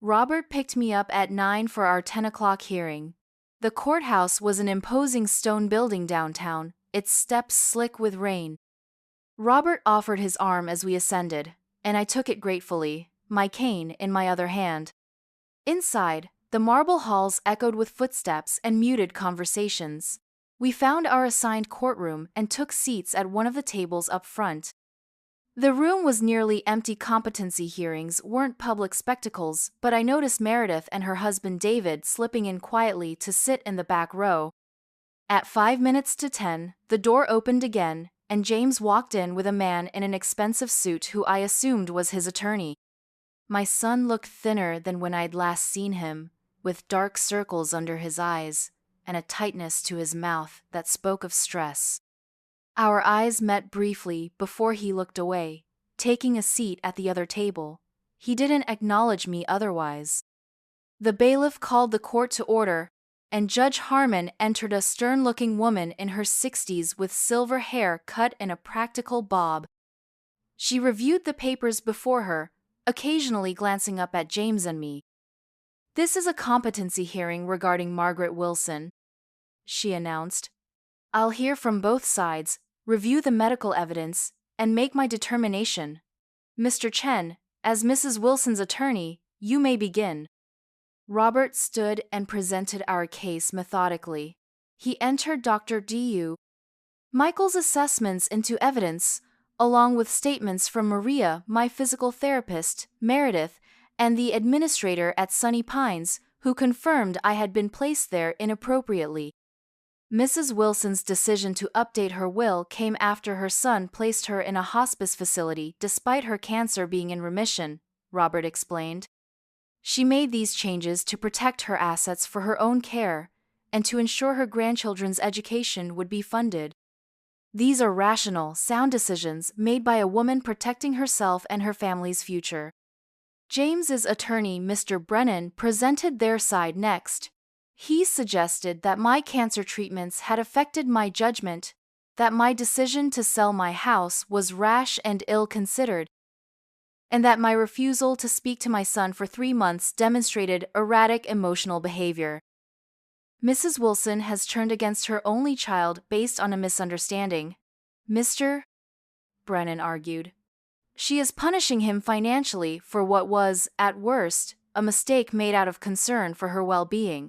S1: Robert picked me up at 9 for our 10 o'clock hearing. The courthouse was an imposing stone building downtown, its steps slick with rain. Robert offered his arm as we ascended, and I took it gratefully, my cane in my other hand. Inside, the marble halls echoed with footsteps and muted conversations. We found our assigned courtroom and took seats at one of the tables up front. The room was nearly empty. Competency hearings weren't public spectacles, but I noticed Meredith and her husband David slipping in quietly to sit in the back row. At 5 minutes to 10, the door opened again, and James walked in with a man in an expensive suit who I assumed was his attorney. My son looked thinner than when I'd last seen him, with dark circles under his eyes and a tightness to his mouth that spoke of stress. Our eyes met briefly before he looked away, taking a seat at the other table. He didn't acknowledge me otherwise. The bailiff called the court to order, and Judge Harmon entered, a stern-looking woman in her 60s with silver hair cut in a practical bob. She reviewed the papers before her, occasionally glancing up at James and me. This is a competency hearing regarding Margaret Wilson, she announced. I'll hear from both sides, review the medical evidence, and make my determination. Mr. Chen, as Mrs. Wilson's attorney, you may begin. Robert stood and presented our case methodically. He entered Dr. Du Michael's assessments into evidence, along with statements from Maria, my physical therapist, Meredith, and the administrator at Sunny Pines, who confirmed I had been placed there inappropriately. Mrs. Wilson's decision to update her will came after her son placed her in a hospice facility despite her cancer being in remission, Robert explained. She made these changes to protect her assets for her own care and to ensure her grandchildren's education would be funded. These are rational, sound decisions made by a woman protecting herself and her family's future. James's attorney, Mr. Brennan, presented their side next. He suggested that my cancer treatments had affected my judgment, that my decision to sell my house was rash and ill-considered, and that my refusal to speak to my son for 3 months demonstrated erratic emotional behavior. Mrs. Wilson has turned against her only child based on a misunderstanding, Mr. Brennan argued. She is punishing him financially for what was, at worst, a mistake made out of concern for her well-being.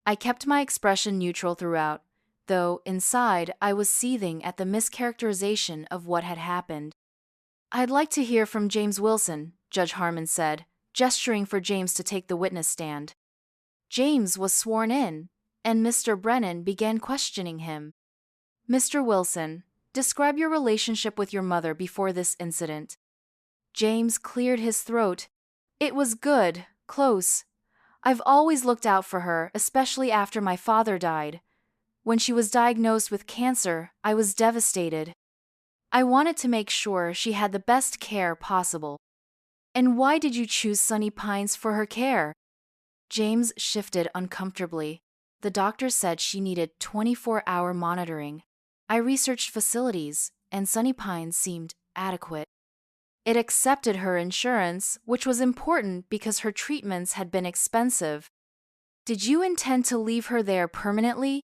S1: I kept my expression neutral throughout, though, inside, I was seething at the mischaracterization of what had happened. "I'd like to hear from James Wilson," Judge Harmon said, gesturing for James to take the witness stand. James was sworn in, and Mr. Brennan began questioning him. "Mr. Wilson, describe your relationship with your mother before this incident." James cleared his throat. "It was good, close. I've always looked out for her, especially after my father died. When she was diagnosed with cancer, I was devastated. I wanted to make sure she had the best care possible." "And why did you choose Sunny Pines for her care?" James shifted uncomfortably. "The doctor said she needed 24-hour monitoring. I researched facilities, and Sunny Pines seemed adequate. It accepted her insurance, which was important because her treatments had been expensive." "Did you intend to leave her there permanently?"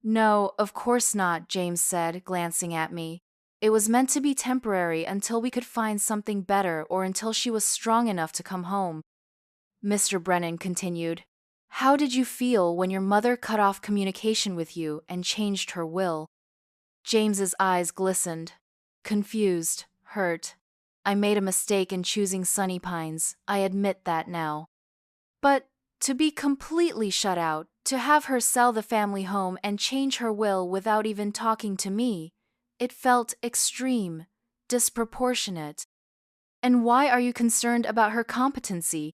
S1: "No, of course not," James said, glancing at me. "It was meant to be temporary until we could find something better or until she was strong enough to come home." Mr. Brennan continued, "How did you feel when your mother cut off communication with you and changed her will?" James's eyes glistened. "Confused, hurt. I made a mistake in choosing Sunny Pines, I admit that now. But to be completely shut out, to have her sell the family home and change her will without even talking to me, it felt extreme, disproportionate. And why are you concerned about her competency?"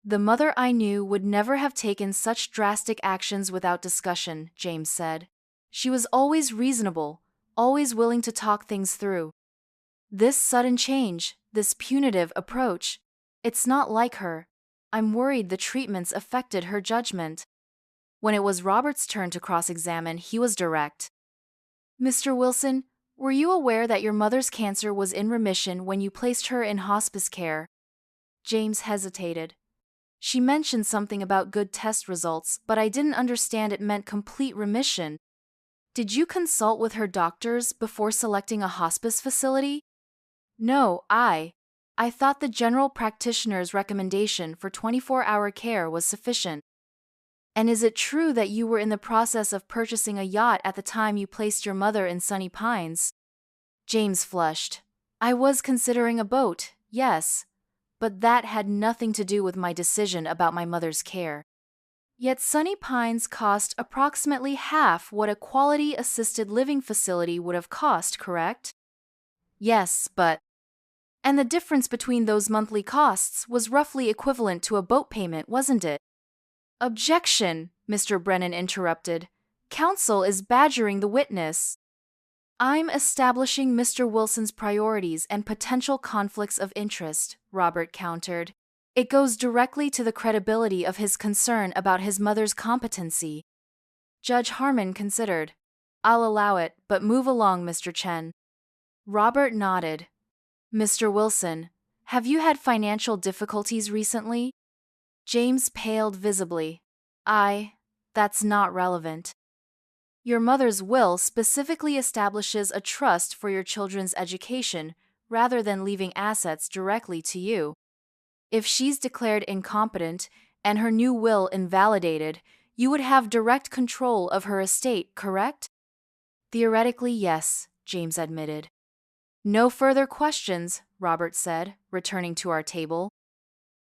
S1: "The mother I knew would never have taken such drastic actions without discussion," James said. "She was always reasonable, always willing to talk things through. This sudden change, this punitive approach, it's not like her. I'm worried the treatments affected her judgment." When it was Robert's turn to cross-examine, he was direct. "Mr. Wilson, were you aware that your mother's cancer was in remission when you placed her in hospice care?" James hesitated. "She mentioned something about good test results, but I didn't understand it meant complete remission. Did you consult with her doctors before selecting a hospice facility?" "No, I thought the general practitioner's recommendation for 24-hour care was sufficient." "And is it true that you were in the process of purchasing a yacht at the time you placed your mother in Sunny Pines?" James flushed. "I was considering a boat, yes, but that had nothing to do with my decision about my mother's care." "Yet Sunny Pines cost approximately half what a quality assisted living facility would have cost, correct?" "Yes, but—" "And the difference between those monthly costs was roughly equivalent to a boat payment, wasn't it?" "Objection!" Mr. Brennan interrupted. "Counsel is badgering the witness." "I'm establishing Mr. Wilson's priorities and potential conflicts of interest," Robert countered. "It goes directly to the credibility of his concern about his mother's competency." Judge Harmon considered. "I'll allow it, but move along, Mr. Chen." Robert nodded. "Mr. Wilson, have you had financial difficulties recently?" James paled visibly. That's not relevant. Your mother's will specifically establishes a trust for your children's education rather than leaving assets directly to you. If she's declared incompetent and her new will invalidated, you would have direct control of her estate, correct?" "Theoretically, yes," James admitted. "No further questions," Robert said, returning to our table.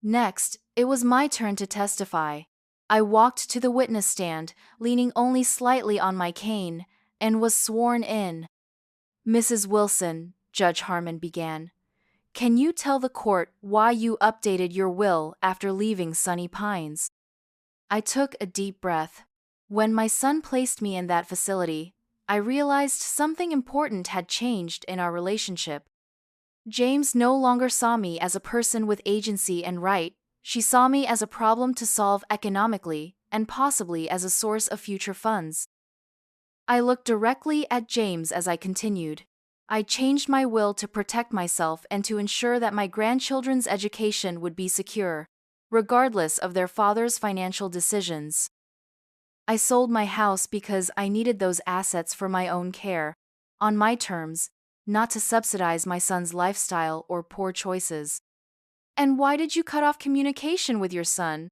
S1: Next, it was my turn to testify. I walked to the witness stand, leaning only slightly on my cane, and was sworn in. "Mrs. Wilson," Judge Harmon began, "can you tell the court why you updated your will after leaving Sunny Pines?" I took a deep breath. When my son placed me in that facility, I realized something important had changed in our relationship. James no longer saw me as a person with agency and right. She saw me as a problem to solve economically and possibly as a source of future funds. I looked directly at James as I continued. I changed my will to protect myself and to ensure that my grandchildren's education would be secure, regardless of their father's financial decisions. I sold my house because I needed those assets for my own care, on my terms, not to subsidize my son's lifestyle or poor choices. And why did you cut off communication with your son?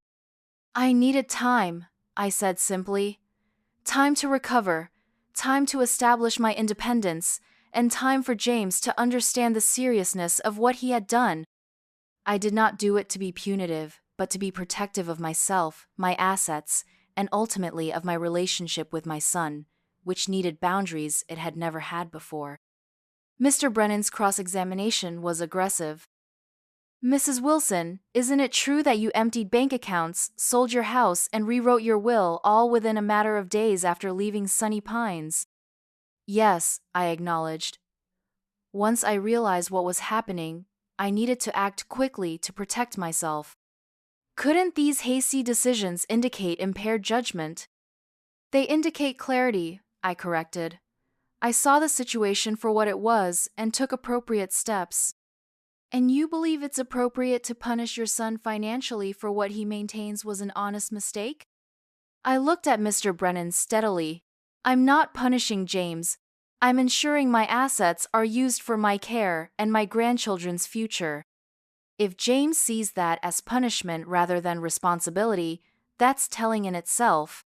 S1: I needed time, I said simply. Time to recover, time to establish my independence, and time for James to understand the seriousness of what he had done. I did not do it to be punitive, but to be protective of myself, my assets, and ultimately of my relationship with my son, which needed boundaries it had never had before. Mr. Brennan's cross-examination was aggressive. Mrs. Wilson, isn't it true that you emptied bank accounts, sold your house, and rewrote your will all within a matter of days after leaving Sunny Pines? Yes, I acknowledged. Once I realized what was happening, I needed to act quickly to protect myself. Couldn't these hasty decisions indicate impaired judgment? They indicate clarity, I corrected. I saw the situation for what it was and took appropriate steps. And you believe it's appropriate to punish your son financially for what he maintains was an honest mistake? I looked at Mr. Brennan steadily. I'm not punishing James. I'm ensuring my assets are used for my care and my grandchildren's future. If James sees that as punishment rather than responsibility, that's telling in itself.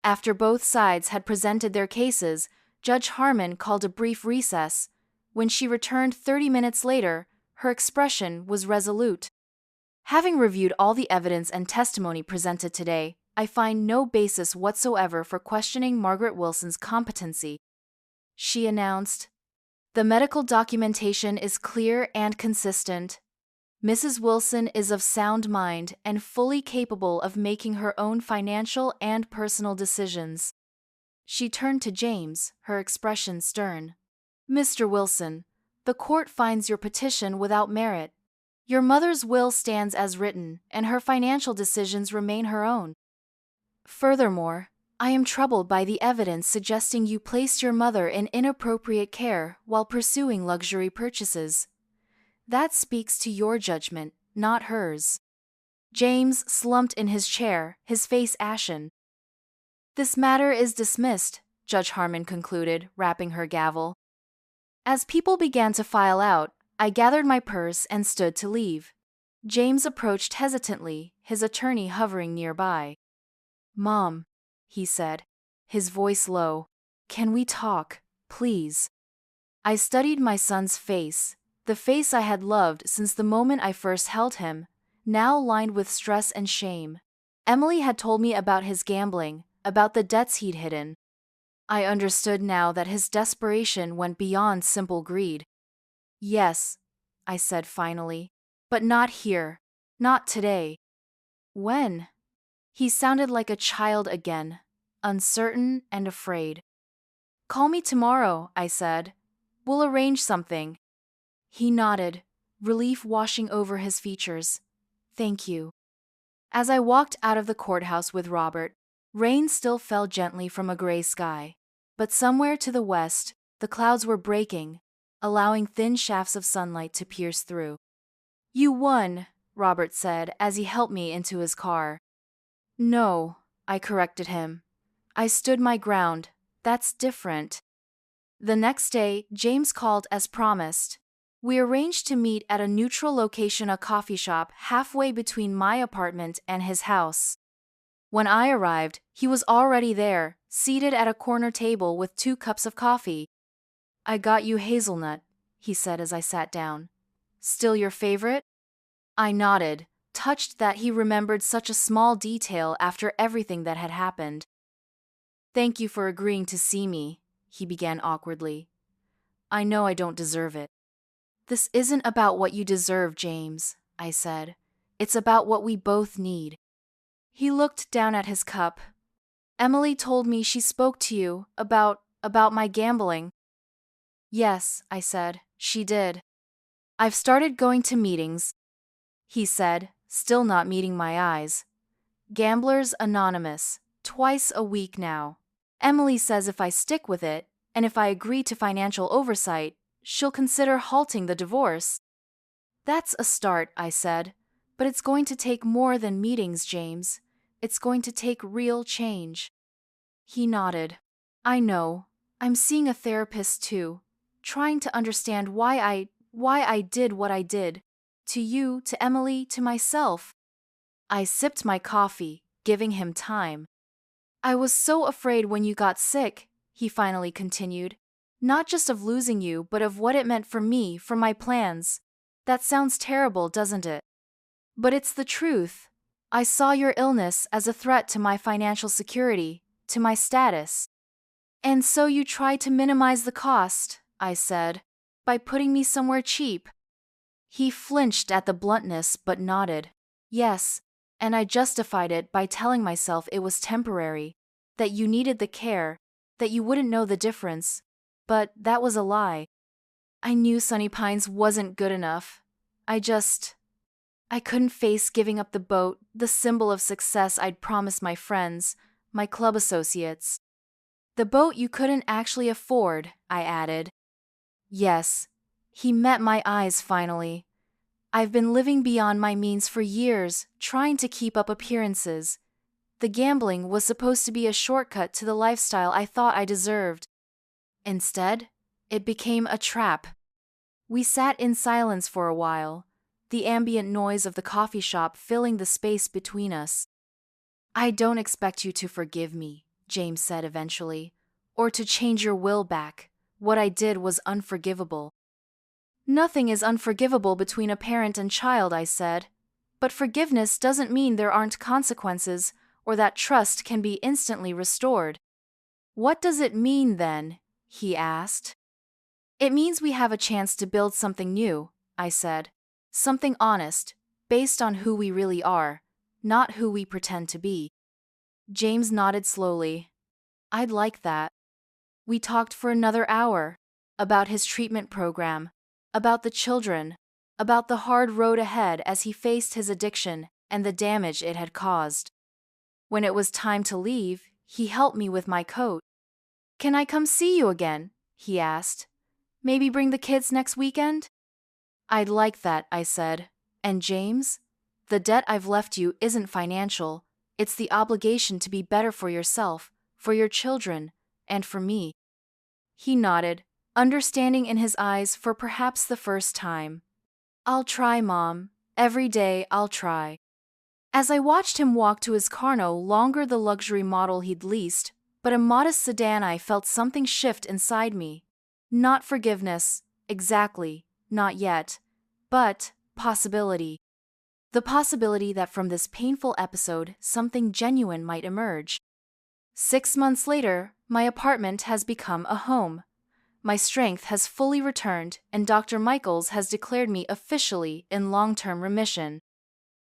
S1: After both sides had presented their cases, Judge Harmon called a brief recess. When she returned 30 minutes later, her expression was resolute. Having reviewed all the evidence and testimony presented today, I find no basis whatsoever for questioning Margaret Wilson's competency, she announced. The medical documentation is clear and consistent. Mrs. Wilson is of sound mind and fully capable of making her own financial and personal decisions. She turned to James, her expression stern. Mr. Wilson, the court finds your petition without merit. Your mother's will stands as written, and her financial decisions remain her own. Furthermore, I am troubled by the evidence suggesting you placed your mother in inappropriate care while pursuing luxury purchases. That speaks to your judgment, not hers. James slumped in his chair, his face ashen. This matter is dismissed, Judge Harmon concluded, rapping her gavel. As people began to file out, I gathered my purse and stood to leave. James approached hesitantly, his attorney hovering nearby. Mom, he said, his voice low, can we talk, please? I studied my son's face, the face I had loved since the moment I first held him, now lined with stress and shame. Emily had told me about his gambling, about the debts he'd hidden. I understood now that his desperation went beyond simple greed. Yes, I said finally, but not here, not today. When? He sounded like a child again, uncertain and afraid. Call me tomorrow, I said. We'll arrange something. He nodded, relief washing over his features. Thank you. As I walked out of the courthouse with Robert, rain still fell gently from a gray sky. But somewhere to the west, the clouds were breaking, allowing thin shafts of sunlight to pierce through. You won, Robert said as he helped me into his car. No, I corrected him. I stood my ground. That's different. The next day, James called as promised. We arranged to meet at a neutral location, a coffee shop halfway between my apartment and his house. When I arrived, he was already there, seated at a corner table with 2 cups of coffee. I got you hazelnut, he said as I sat down. Still your favorite? I nodded, touched that he remembered such a small detail after everything that had happened. Thank you for agreeing to see me, he began awkwardly. I know I don't deserve it. This isn't about what you deserve, James, I said. It's about what we both need. He looked down at his cup. Emily told me she spoke to you about my gambling. Yes, I said, she did. I've started going to meetings, he said, still not meeting my eyes. Gamblers Anonymous, twice a week now. Emily says if I stick with it, and if I agree to financial oversight, she'll consider halting the divorce. That's a start, I said, but it's going to take more than meetings, James. It's going to take real change. He nodded. I know. I'm seeing a therapist too. trying to understand why I did what I did. To you, to Emily, to myself. I sipped my coffee, giving him time. I was so afraid when you got sick, he finally continued. Not just of losing you, but of what it meant for me, for my plans. That sounds terrible, doesn't it? But it's the truth. I saw your illness as a threat to my financial security, to my status. And so you tried to minimize the cost, I said, by putting me somewhere cheap. He flinched at the bluntness but nodded. Yes, and I justified it by telling myself it was temporary, that you needed the care, that you wouldn't know the difference. But that was a lie. I knew Sunny Pines wasn't good enough. I couldn't face giving up the boat, the symbol of success I'd promised my friends, my club associates. The boat you couldn't actually afford, I added. Yes. He met my eyes finally. I've been living beyond my means for years, trying to keep up appearances. The gambling was supposed to be a shortcut to the lifestyle I thought I deserved. Instead, it became a trap. We sat in silence for a while, the ambient noise of the coffee shop filling the space between us. I don't expect you to forgive me, James said eventually, or to change your will back. What I did was unforgivable. Nothing is unforgivable between a parent and child, I said. But forgiveness doesn't mean there aren't consequences, or that trust can be instantly restored. What does it mean then? He asked. It means we have a chance to build something new, I said. Something honest, based on who we really are, not who we pretend to be. James nodded slowly. I'd like that. We talked for another hour, about his treatment program, about the children, about the hard road ahead as he faced his addiction and the damage it had caused. When it was time to leave, he helped me with my coat. Can I come see you again? He asked. Maybe bring the kids next weekend? I'd like that, I said. And James? The debt I've left you isn't financial. It's the obligation to be better for yourself, for your children, and for me. He nodded, understanding in his eyes for perhaps the first time. I'll try, Mom. Every day I'll try. As I watched him walk to his car, no longer the luxury model he'd leased, but a modest sedan, I felt something shift inside me. Not forgiveness, exactly, not yet, but possibility. The possibility that from this painful episode something genuine might emerge. 6 months later, my apartment has become a home. My strength has fully returned, and Dr. Michaels has declared me officially in long-term remission.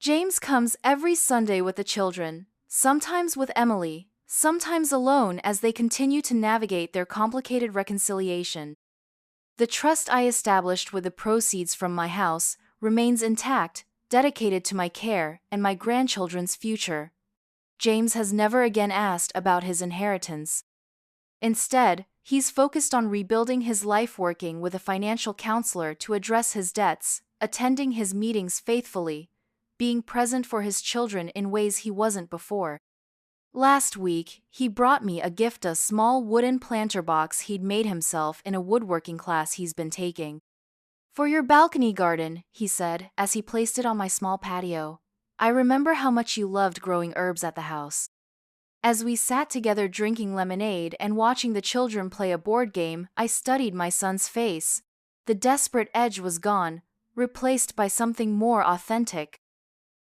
S1: James comes every Sunday with the children, sometimes with Emily, sometimes alone as they continue to navigate their complicated reconciliation. The trust I established with the proceeds from my house remains intact, dedicated to my care and my grandchildren's future. James has never again asked about his inheritance. Instead, he's focused on rebuilding his life, working with a financial counselor to address his debts, attending his meetings faithfully, being present for his children in ways he wasn't before. Last week, he brought me a gift, a small wooden planter box he'd made himself in a woodworking class he's been taking. For your balcony garden, he said, as he placed it on my small patio. I remember how much you loved growing herbs at the house. As we sat together drinking lemonade and watching the children play a board game, I studied my son's face. The desperate edge was gone, replaced by something more authentic.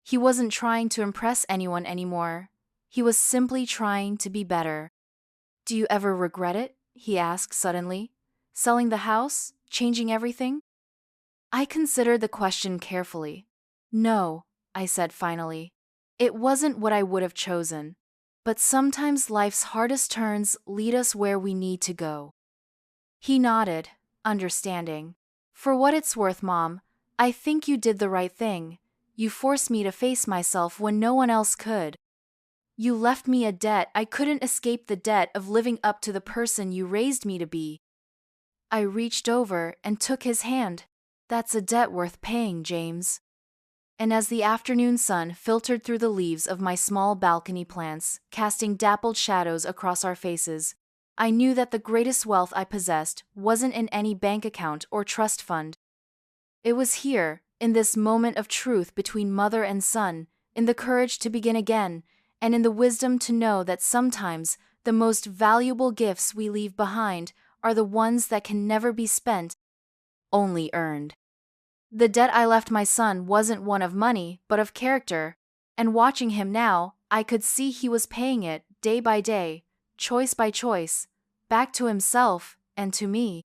S1: He wasn't trying to impress anyone anymore. He was simply trying to be better. Do you ever regret it? He asked suddenly. Selling the house? Changing everything? I considered the question carefully. No, I said finally. It wasn't what I would have chosen. But sometimes life's hardest turns lead us where we need to go. He nodded, understanding. For what it's worth, Mom, I think you did the right thing. You forced me to face myself when no one else could. You left me a debt. I couldn't escape the debt of living up to the person you raised me to be. I reached over and took his hand. That's a debt worth paying, James. And as the afternoon sun filtered through the leaves of my small balcony plants, casting dappled shadows across our faces, I knew that the greatest wealth I possessed wasn't in any bank account or trust fund. It was here, in this moment of truth between mother and son, in the courage to begin again, and in the wisdom to know that sometimes the most valuable gifts we leave behind are the ones that can never be spent, only earned. The debt I left my son wasn't one of money, but of character, and watching him now, I could see he was paying it, day by day, choice by choice, back to himself and to me.